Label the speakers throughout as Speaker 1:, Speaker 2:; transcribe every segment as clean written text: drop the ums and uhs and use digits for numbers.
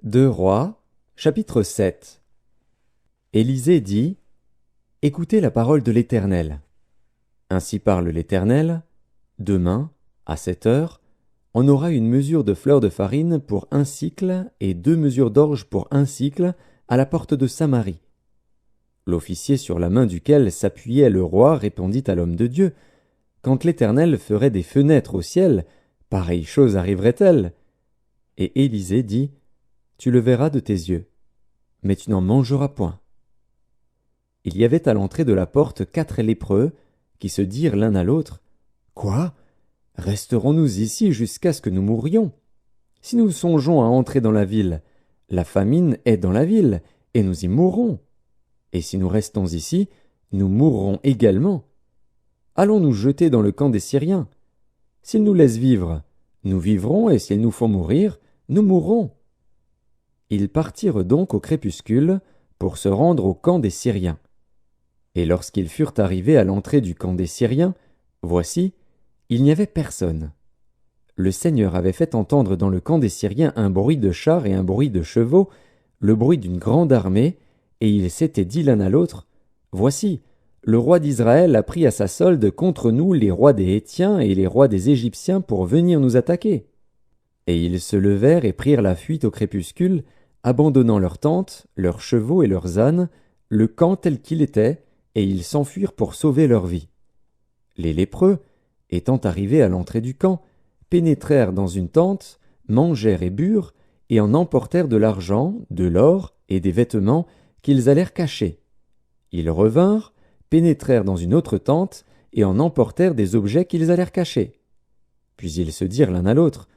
Speaker 1: Deux Rois, chapitre 7. Élisée dit: Écoutez la parole de l'Éternel. Ainsi parle l'Éternel: Demain, à 7 heures, on aura une mesure de fleur de farine pour 1 sicle et 2 mesures d'orge pour 1 sicle à la porte de Samarie. L'officier sur la main duquel s'appuyait le roi répondit à l'homme de Dieu: Quand l'Éternel ferait des fenêtres au ciel, pareille chose arriverait-elle? Et Élisée dit: Tu le verras de tes yeux, mais tu n'en mangeras point. Il y avait à l'entrée de la porte 4 lépreux, qui se dirent l'un à l'autre: Quoi? Resterons-nous ici jusqu'à ce que nous mourions? Si nous songeons à entrer dans la ville, la famine est dans la ville, et nous y mourrons. Et si nous restons ici, nous mourrons également. Allons nous jeter dans le camp des Syriens. S'ils nous laissent vivre, nous vivrons, et s'ils nous font mourir, nous mourrons. Ils partirent donc au crépuscule pour se rendre au camp des Syriens. Et lorsqu'ils furent arrivés à l'entrée du camp des Syriens, voici, il n'y avait personne. Le Seigneur avait fait entendre dans le camp des Syriens un bruit de chars et un bruit de chevaux, le bruit d'une grande armée, et ils s'étaient dit l'un à l'autre: Voici, le roi d'Israël a pris à sa solde contre nous les rois des Hétiens et les rois des Égyptiens pour venir nous attaquer. Et ils se levèrent et prirent la fuite au crépuscule, abandonnant leurs tentes, leurs chevaux et leurs ânes, le camp tel qu'il était, et ils s'enfuirent pour sauver leur vie. Les lépreux, étant arrivés à l'entrée du camp, pénétrèrent dans une tente, mangèrent et burent, et en emportèrent de l'argent, de l'or et des vêtements qu'ils allèrent cacher. Ils revinrent, pénétrèrent dans une autre tente, et en emportèrent des objets qu'ils allèrent cacher. Puis ils se dirent l'un à l'autre: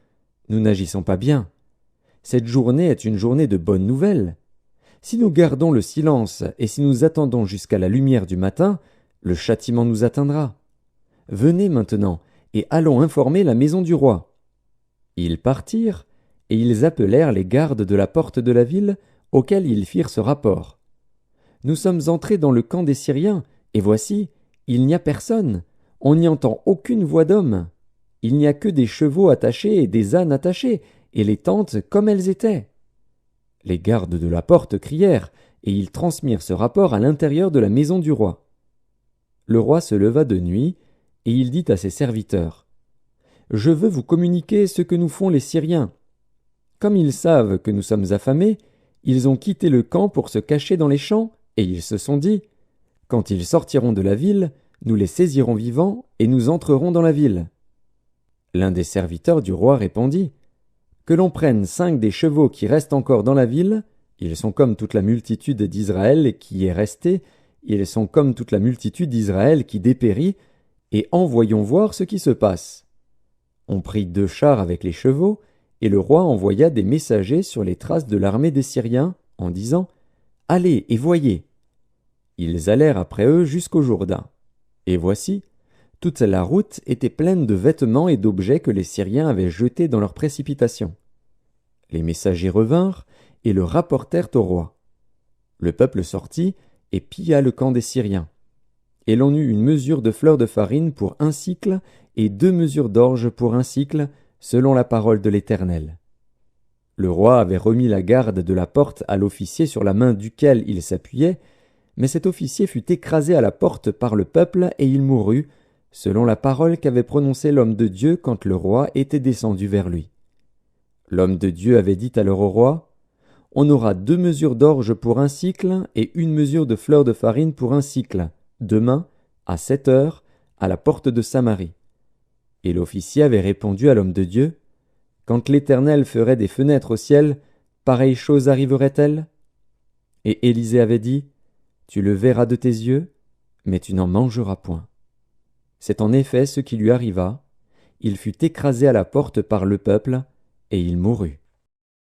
Speaker 1: Nous n'agissons pas bien. Cette journée est une journée de bonnes nouvelles. Si nous gardons le silence et si nous attendons jusqu'à la lumière du matin, le châtiment nous atteindra. Venez maintenant, et allons informer la maison du roi. Ils partirent, et ils appelèrent les gardes de la porte de la ville, auxquels ils firent ce rapport. Nous sommes entrés dans le camp des Syriens, et voici, il n'y a personne, on n'y entend aucune voix d'homme. Il n'y a que des chevaux attachés et des ânes attachés, et les tentes comme elles étaient. Les gardes de la porte crièrent, et ils transmirent ce rapport à l'intérieur de la maison du roi. Le roi se leva de nuit, et il dit à ses serviteurs: Je veux vous communiquer ce que nous font les Syriens. Comme ils savent que nous sommes affamés, ils ont quitté le camp pour se cacher dans les champs, et ils se sont dit: Quand ils sortiront de la ville, nous les saisirons vivants, et nous entrerons dans la ville. L'un des serviteurs du roi répondit: Que l'on prenne 5 des chevaux qui restent encore dans la ville, ils sont comme toute la multitude d'Israël qui est restée, ils sont comme toute la multitude d'Israël qui dépérit, et envoyons voir ce qui se passe. On prit 2 chars avec les chevaux, et le roi envoya des messagers sur les traces de l'armée des Syriens, en disant: Allez et voyez. Ils allèrent après eux jusqu'au Jourdain. Et voici, toute la route était pleine de vêtements et d'objets que les Syriens avaient jetés dans leur précipitation. Les messagers revinrent et le rapportèrent au roi. Le peuple sortit et pilla le camp des Syriens. Et l'on eut une mesure de fleur de farine pour 1 sicle et 2 mesures d'orge pour 1 sicle, selon la parole de l'Éternel. Le roi avait remis la garde de la porte à l'officier sur la main duquel il s'appuyait, mais cet officier fut écrasé à la porte par le peuple et il mourut, selon la parole qu'avait prononcée l'homme de Dieu quand le roi était descendu vers lui. L'homme de Dieu avait dit alors au roi: On aura 2 mesures d'orge pour 1 sicle et 1 mesure de fleur de farine pour 1 sicle, demain, à 7 heures, à la porte de Samarie. Et l'officier avait répondu à l'homme de Dieu: Quand l'Éternel ferait des fenêtres au ciel, pareille chose arriverait-elle? Et Élisée avait dit: Tu le verras de tes yeux, mais tu n'en mangeras point. C'est en effet ce qui lui arriva. Il fut écrasé à la porte par le peuple, et il mourut.